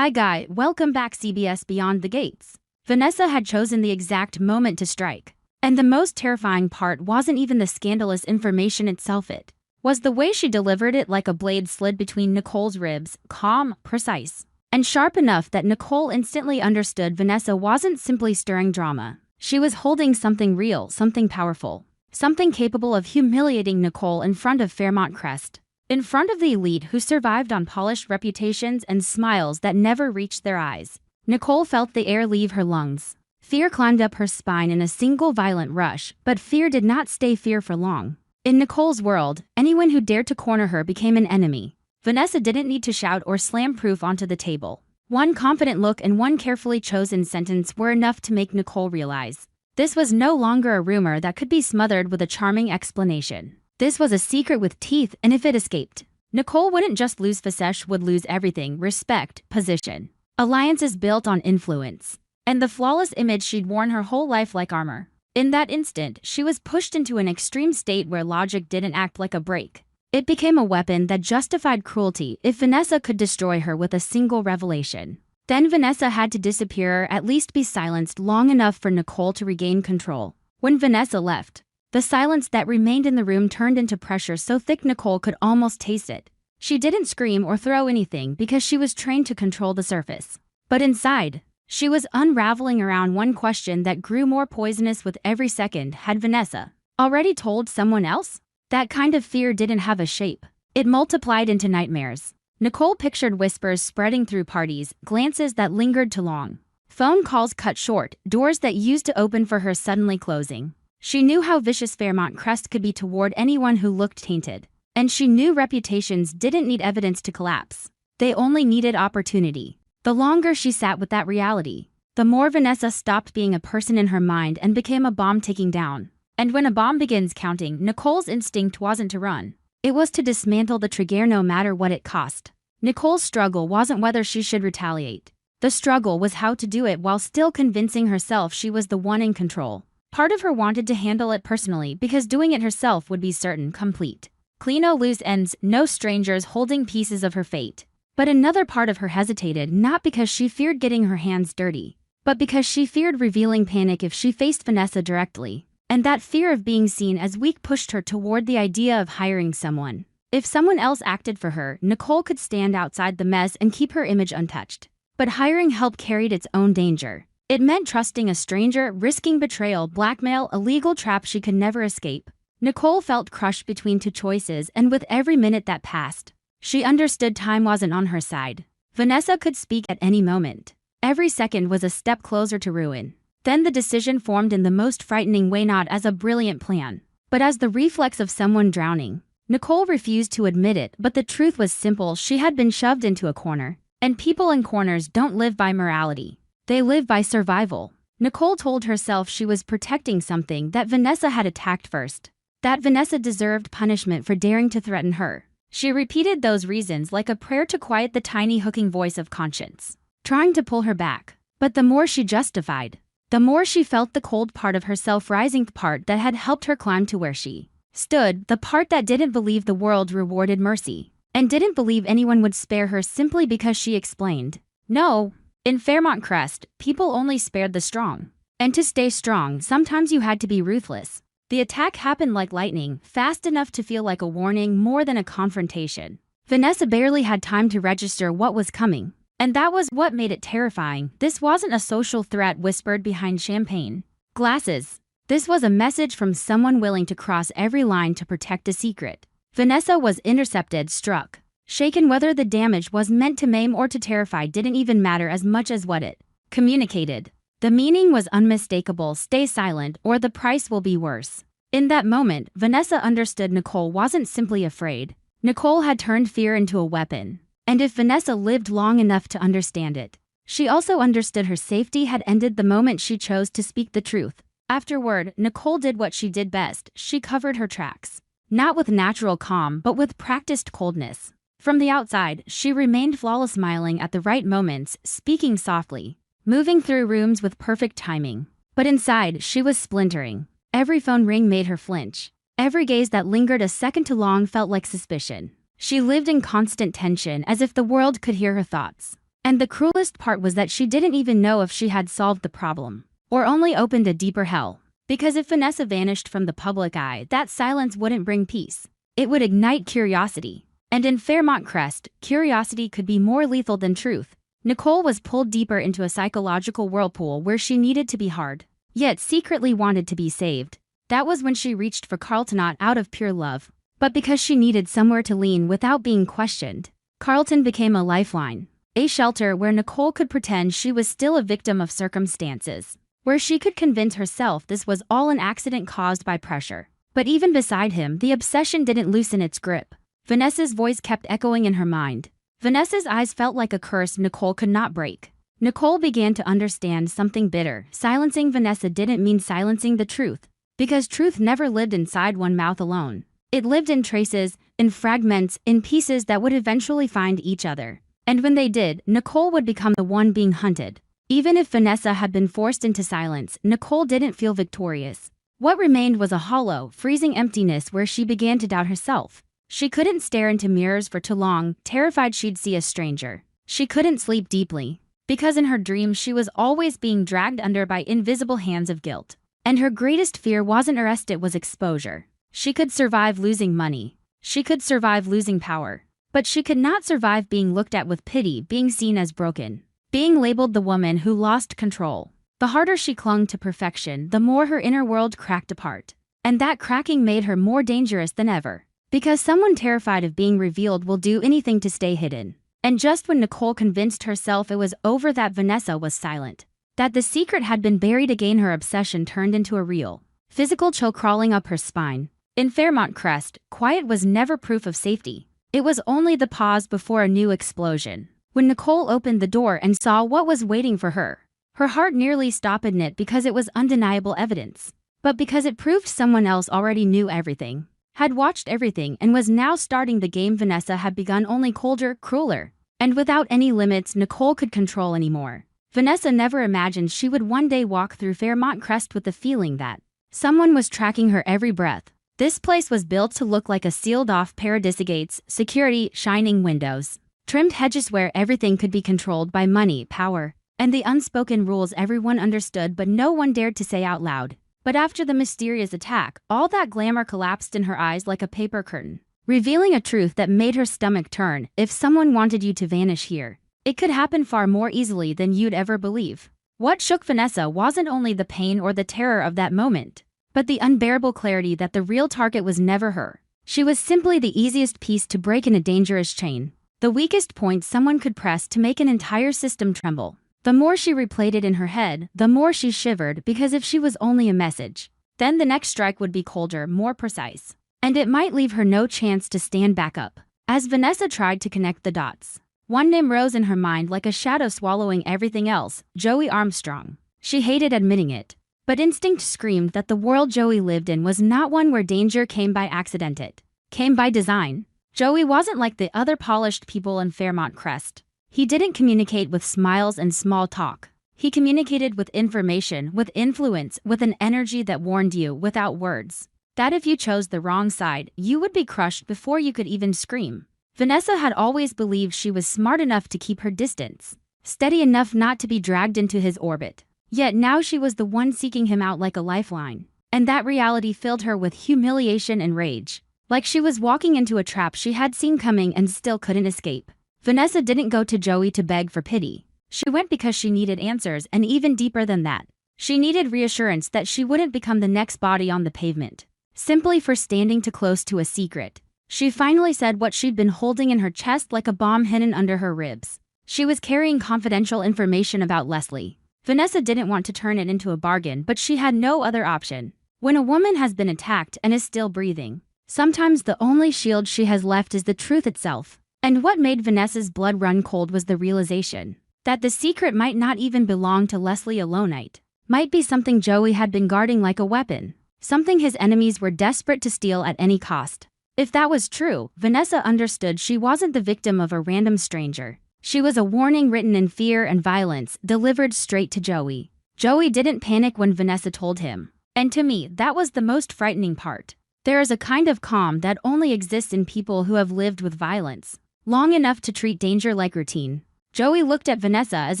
Hi guy, welcome back CBS Beyond the Gates. Vanessa had chosen the exact moment to strike. And the most terrifying part wasn't even the scandalous information itself, it was the way she delivered it, like a blade slid between Nicole's ribs, calm, precise, and sharp enough that Nicole instantly understood Vanessa wasn't simply stirring drama. She was holding something real, something powerful, something capable of humiliating Nicole in front of Fairmont Crest. In front of the elite who survived on polished reputations and smiles that never reached their eyes. Nicole felt the air leave her lungs. Fear climbed up her spine in a single violent rush, but fear did not stay fear for long. In Nicole's world, anyone who dared to corner her became an enemy. Vanessa didn't need to shout or slam proof onto the table. One confident look and one carefully chosen sentence were enough to make Nicole realize this was no longer a rumor that could be smothered with a charming explanation. This was a secret with teeth, and if it escaped, Nicole wouldn't just lose Vasesh, would lose everything: respect, position, alliances built on influence, and the flawless image she'd worn her whole life like armor. In that instant, she was pushed into an extreme state where logic didn't act like a brake. It became a weapon that justified cruelty if Vanessa could destroy her with a single revelation. Then Vanessa had to disappear, or at least be silenced long enough for Nicole to regain control. When Vanessa left, the silence that remained in the room turned into pressure so thick Nicole could almost taste it. She didn't scream or throw anything because she was trained to control the surface. But inside, she was unraveling around one question that grew more poisonous with every second. Had Vanessa already told someone else? That kind of fear didn't have a shape. It multiplied into nightmares. Nicole pictured whispers spreading through parties, glances that lingered too long, phone calls cut short, doors that used to open for her suddenly closing. She knew how vicious Fairmont Crest could be toward anyone who looked tainted. And she knew reputations didn't need evidence to collapse. They only needed opportunity. The longer she sat with that reality, the more Vanessa stopped being a person in her mind and became a bomb ticking down. And when a bomb begins counting, Nicole's instinct wasn't to run. It was to dismantle the trigger no matter what it cost. Nicole's struggle wasn't whether she should retaliate. The struggle was how to do it while still convincing herself she was the one in control. Part of her wanted to handle it personally because doing it herself would be certain, complete, clean, no loose ends, no strangers holding pieces of her fate. But another part of her hesitated, not because she feared getting her hands dirty, but because she feared revealing panic if she faced Vanessa directly. And that fear of being seen as weak pushed her toward the idea of hiring someone. If someone else acted for her, Nicole could stand outside the mess and keep her image untouched. But hiring help carried its own danger. It meant trusting a stranger, risking betrayal, blackmail, a legal trap she could never escape. Nicole felt crushed between two choices, and with every minute that passed, she understood time wasn't on her side. Vanessa could speak at any moment. Every second was a step closer to ruin. Then the decision formed in the most frightening way, not as a brilliant plan, but as the reflex of someone drowning. Nicole refused to admit it, but the truth was simple: she had been shoved into a corner. And people in corners don't live by morality. They live by survival. Nicole told herself she was protecting something, that Vanessa had attacked first. That Vanessa deserved punishment for daring to threaten her. She repeated those reasons like a prayer to quiet the tiny hooking voice of conscience, trying to pull her back. But the more she justified, the more she felt the cold part of herself rising, the part that had helped her climb to where she stood, the part that didn't believe the world rewarded mercy, and didn't believe anyone would spare her simply because she explained. No. In Fairmont Crest, people only spared the strong. And to stay strong, sometimes you had to be ruthless. The attack happened like lightning, fast enough to feel like a warning more than a confrontation. Vanessa barely had time to register what was coming. And that was what made it terrifying. This wasn't a social threat whispered behind champagne glasses. This was a message from someone willing to cross every line to protect a secret. Vanessa was intercepted, struck, shaken. Whether the damage was meant to maim or to terrify didn't even matter as much as what it communicated. The meaning was unmistakable: stay silent or the price will be worse. In that moment, Vanessa understood Nicole wasn't simply afraid. Nicole had turned fear into a weapon. And if Vanessa lived long enough to understand it, she also understood her safety had ended the moment she chose to speak the truth. Afterward, Nicole did what she did best: she covered her tracks. Not with natural calm, but with practiced coldness. From the outside, she remained flawless, smiling at the right moments, speaking softly, moving through rooms with perfect timing. But inside, she was splintering. Every phone ring made her flinch. Every gaze that lingered a second too long felt like suspicion. She lived in constant tension, as if the world could hear her thoughts. And the cruelest part was that she didn't even know if she had solved the problem, or only opened a deeper hell. Because if Vanessa vanished from the public eye, that silence wouldn't bring peace. It would ignite curiosity. And in Fairmont Crest, curiosity could be more lethal than truth. Nicole was pulled deeper into a psychological whirlpool where she needed to be hard, yet secretly wanted to be saved. That was when she reached for Carlton, not out of pure love, but because she needed somewhere to lean without being questioned. Carlton became a lifeline, a shelter where Nicole could pretend she was still a victim of circumstances, where she could convince herself this was all an accident caused by pressure. But even beside him, the obsession didn't loosen its grip. Vanessa's voice kept echoing in her mind. Vanessa's eyes felt like a curse Nicole could not break. Nicole began to understand something bitter. Silencing Vanessa didn't mean silencing the truth, because truth never lived inside one mouth alone. It lived in traces, in fragments, in pieces that would eventually find each other. And when they did, Nicole would become the one being hunted. Even if Vanessa had been forced into silence, Nicole didn't feel victorious. What remained was a hollow, freezing emptiness where she began to doubt herself. She couldn't stare into mirrors for too long, terrified she'd see a stranger. She couldn't sleep deeply, because in her dreams she was always being dragged under by invisible hands of guilt. And her greatest fear wasn't arrest, it was exposure. She could survive losing money. She could survive losing power. But she could not survive being looked at with pity, being seen as broken, being labeled the woman who lost control. The harder she clung to perfection, the more her inner world cracked apart. And that cracking made her more dangerous than ever. Because someone terrified of being revealed will do anything to stay hidden. And just when Nicole convinced herself it was over, that Vanessa was silent, that the secret had been buried again, her obsession turned into a real, physical chill crawling up her spine. In Fairmont Crest, quiet was never proof of safety. It was only the pause before a new explosion. When Nicole opened the door and saw what was waiting for her, her heart nearly stopped, not because it was undeniable evidence, but because it proved someone else already knew everything, had watched everything, and was now starting the game Vanessa had begun, only colder, crueler, and without any limits Nicole could control anymore. Vanessa never imagined she would one day walk through Fairmont Crest with the feeling that someone was tracking her every breath. This place was built to look like a sealed-off paradise: gates, security, shining windows, trimmed hedges where everything could be controlled by money, power, and the unspoken rules everyone understood but no one dared to say out loud. But after the mysterious attack, all that glamour collapsed in her eyes like a paper curtain, revealing a truth that made her stomach turn. If someone wanted you to vanish here, it could happen far more easily than you'd ever believe. What shook Vanessa wasn't only the pain or the terror of that moment, but the unbearable clarity that the real target was never her. She was simply the easiest piece to break in a dangerous chain, the weakest point someone could press to make an entire system tremble. The more she replayed it in her head, the more she shivered, because if she was only a message, then the next strike would be colder, more precise, and it might leave her no chance to stand back up. As Vanessa tried to connect the dots, one name rose in her mind like a shadow swallowing everything else: Joey Armstrong. She hated admitting it, but instinct screamed that the world Joey lived in was not one where danger came by accident, it came by design. Joey wasn't like the other polished people in Fairmont Crest. He didn't communicate with smiles and small talk. He communicated with information, with influence, with an energy that warned you without words, that if you chose the wrong side, you would be crushed before you could even scream. Vanessa had always believed she was smart enough to keep her distance, steady enough not to be dragged into his orbit. Yet now she was the one seeking him out like a lifeline. And that reality filled her with humiliation and rage, like she was walking into a trap she had seen coming and still couldn't escape. Vanessa didn't go to Joey to beg for pity. She went because she needed answers, and even deeper than that, she needed reassurance that she wouldn't become the next body on the pavement, simply for standing too close to a secret. She finally said what she'd been holding in her chest like a bomb hidden under her ribs. She was carrying confidential information about Leslie. Vanessa didn't want to turn it into a bargain, but she had no other option. When a woman has been attacked and is still breathing, sometimes the only shield she has left is the truth itself. And what made Vanessa's blood run cold was the realization that the secret might not even belong to Leslie alone. It might be something Joey had been guarding like a weapon, something his enemies were desperate to steal at any cost. If that was true, Vanessa understood she wasn't the victim of a random stranger. She was a warning written in fear and violence, delivered straight to Joey. Joey didn't panic when Vanessa told him. And to me, that was the most frightening part. There is a kind of calm that only exists in people who have lived with violence long enough to treat danger like routine. Joey looked at Vanessa as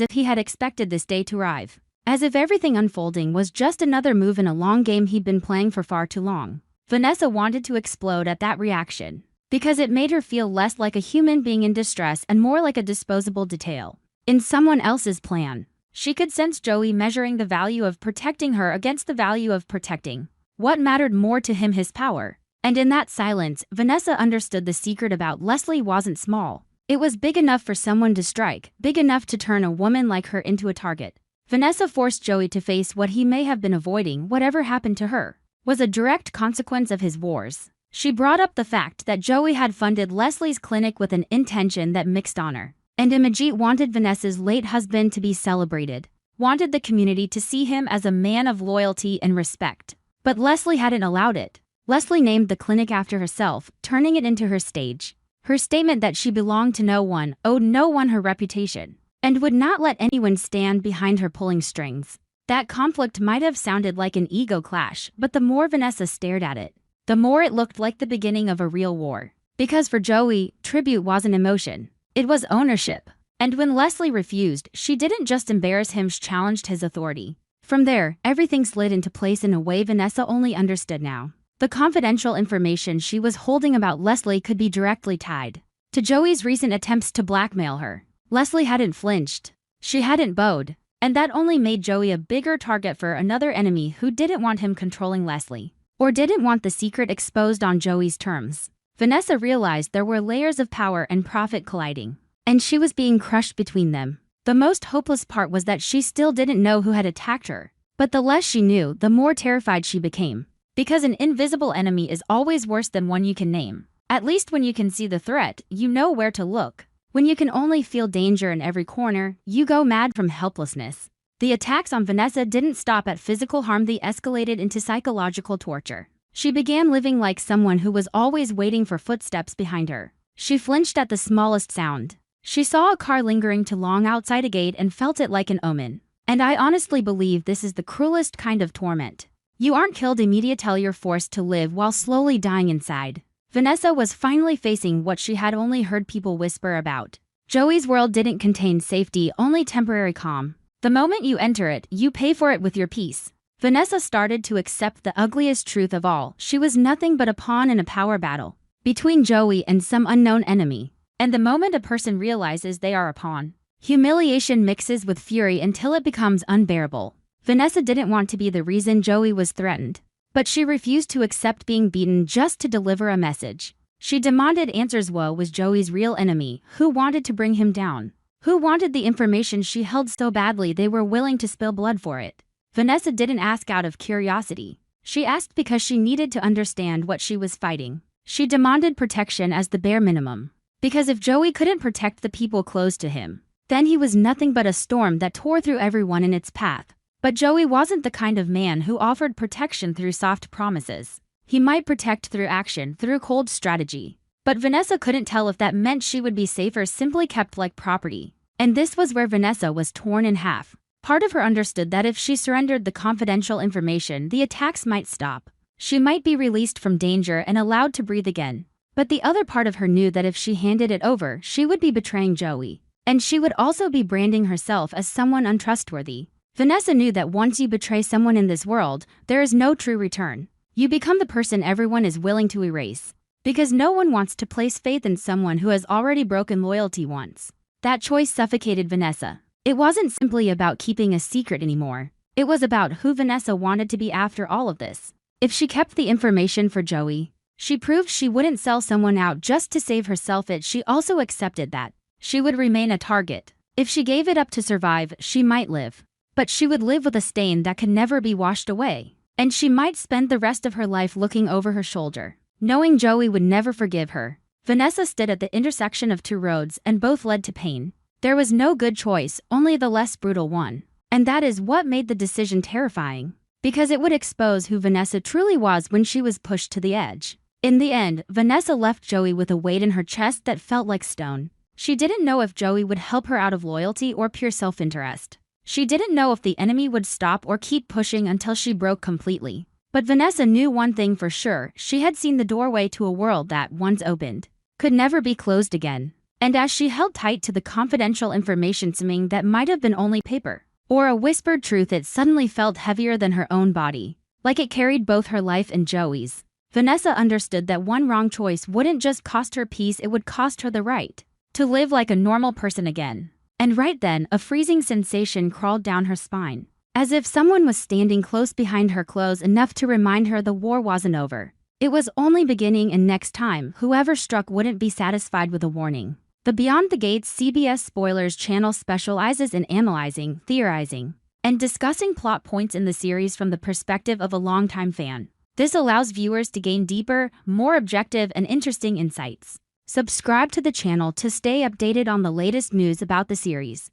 if he had expected this day to arrive. As if everything unfolding was just another move in a long game he'd been playing for far too long. Vanessa wanted to explode at that reaction, because it made her feel less like a human being in distress and more like a disposable detail in someone else's plan. She could sense Joey measuring the value of protecting her against the value of protecting what mattered more to him, his power. And in that silence, Vanessa understood the secret about Leslie wasn't small. It was big enough for someone to strike, big enough to turn a woman like her into a target. Vanessa forced Joey to face what he may have been avoiding. Whatever happened to her was a direct consequence of his wars. She brought up the fact that Joey had funded Leslie's clinic with an intention that mixed honor. And Imogene wanted Vanessa's late husband to be celebrated, wanted the community to see him as a man of loyalty and respect. But Leslie hadn't allowed it. Leslie named the clinic after herself, turning it into her stage. Her statement that she belonged to no one, owed no one her reputation, and would not let anyone stand behind her pulling strings. That conflict might have sounded like an ego clash, but the more Vanessa stared at it, the more it looked like the beginning of a real war. Because for Joey, tribute wasn't emotion. It was ownership. And when Leslie refused, she didn't just embarrass him, she challenged his authority. From there, everything slid into place in a way Vanessa only understood now. The confidential information she was holding about Leslie could be directly tied to Joey's recent attempts to blackmail her. Leslie hadn't flinched. She hadn't bowed. And that only made Joey a bigger target for another enemy who didn't want him controlling Leslie, or didn't want the secret exposed on Joey's terms. Vanessa realized there were layers of power and profit colliding, and she was being crushed between them. The most hopeless part was that she still didn't know who had attacked her. But the less she knew, the more terrified she became. Because an invisible enemy is always worse than one you can name. At least when you can see the threat, you know where to look. When you can only feel danger in every corner, you go mad from helplessness. The attacks on Vanessa didn't stop at physical harm, they escalated into psychological torture. She began living like someone who was always waiting for footsteps behind her. She flinched at the smallest sound. She saw a car lingering too long outside a gate and felt it like an omen. And I honestly believe this is the cruelest kind of torment. You aren't killed immediately, you're forced to live while slowly dying inside. Vanessa was finally facing what she had only heard people whisper about. Joey's world didn't contain safety, only temporary calm. The moment you enter it, you pay for it with your peace. Vanessa started to accept the ugliest truth of all. She was nothing but a pawn in a power battle between Joey and some unknown enemy. And the moment a person realizes they are a pawn, humiliation mixes with fury until it becomes unbearable. Vanessa didn't want to be the reason Joey was threatened, but she refused to accept being beaten just to deliver a message. She demanded answers. Woe was Joey's real enemy, who wanted to bring him down, who wanted the information she held so badly they were willing to spill blood for it. Vanessa didn't ask out of curiosity. She asked because she needed to understand what she was fighting. She demanded protection as the bare minimum. Because if Joey couldn't protect the people close to him, then he was nothing but a storm that tore through everyone in its path. But Joey wasn't the kind of man who offered protection through soft promises. He might protect through action, through cold strategy. But Vanessa couldn't tell if that meant she would be safer simply kept like property. And this was where Vanessa was torn in half. Part of her understood that if she surrendered the confidential information, the attacks might stop. She might be released from danger and allowed to breathe again. But the other part of her knew that if she handed it over, she would be betraying Joey. And she would also be branding herself as someone untrustworthy. Vanessa knew that once you betray someone in this world, there is no true return. You become the person everyone is willing to erase. Because no one wants to place faith in someone who has already broken loyalty once. That choice suffocated Vanessa. It wasn't simply about keeping a secret anymore. It was about who Vanessa wanted to be after all of this. If she kept the information for Joey, she proved she wouldn't sell someone out just to save herself. She also accepted that she would remain a target. If she gave it up to survive, she might live. But she would live with a stain that could never be washed away. And she might spend the rest of her life looking over her shoulder, knowing Joey would never forgive her. Vanessa stood at the intersection of two roads and both led to pain. There was no good choice, only the less brutal one. And that is what made the decision terrifying. Because it would expose who Vanessa truly was when she was pushed to the edge. In the end, Vanessa left Joey with a weight in her chest that felt like stone. She didn't know if Joey would help her out of loyalty or pure self-interest. She didn't know if the enemy would stop or keep pushing until she broke completely. But Vanessa knew one thing for sure: she had seen the doorway to a world that, once opened, could never be closed again. And as she held tight to the confidential information, something that might have been only paper or a whispered truth, it suddenly felt heavier than her own body, like it carried both her life and Joey's. Vanessa understood that one wrong choice wouldn't just cost her peace, it would cost her the right to live like a normal person again. And right then, a freezing sensation crawled down her spine, as if someone was standing close behind her, close enough to remind her the war wasn't over. It was only beginning, and next time, whoever struck wouldn't be satisfied with a warning. The Beyond the Gates CBS Spoilers channel specializes in analyzing, theorizing, and discussing plot points in the series from the perspective of a longtime fan. This allows viewers to gain deeper, more objective, and interesting insights. Subscribe to the channel to stay updated on the latest news about the series.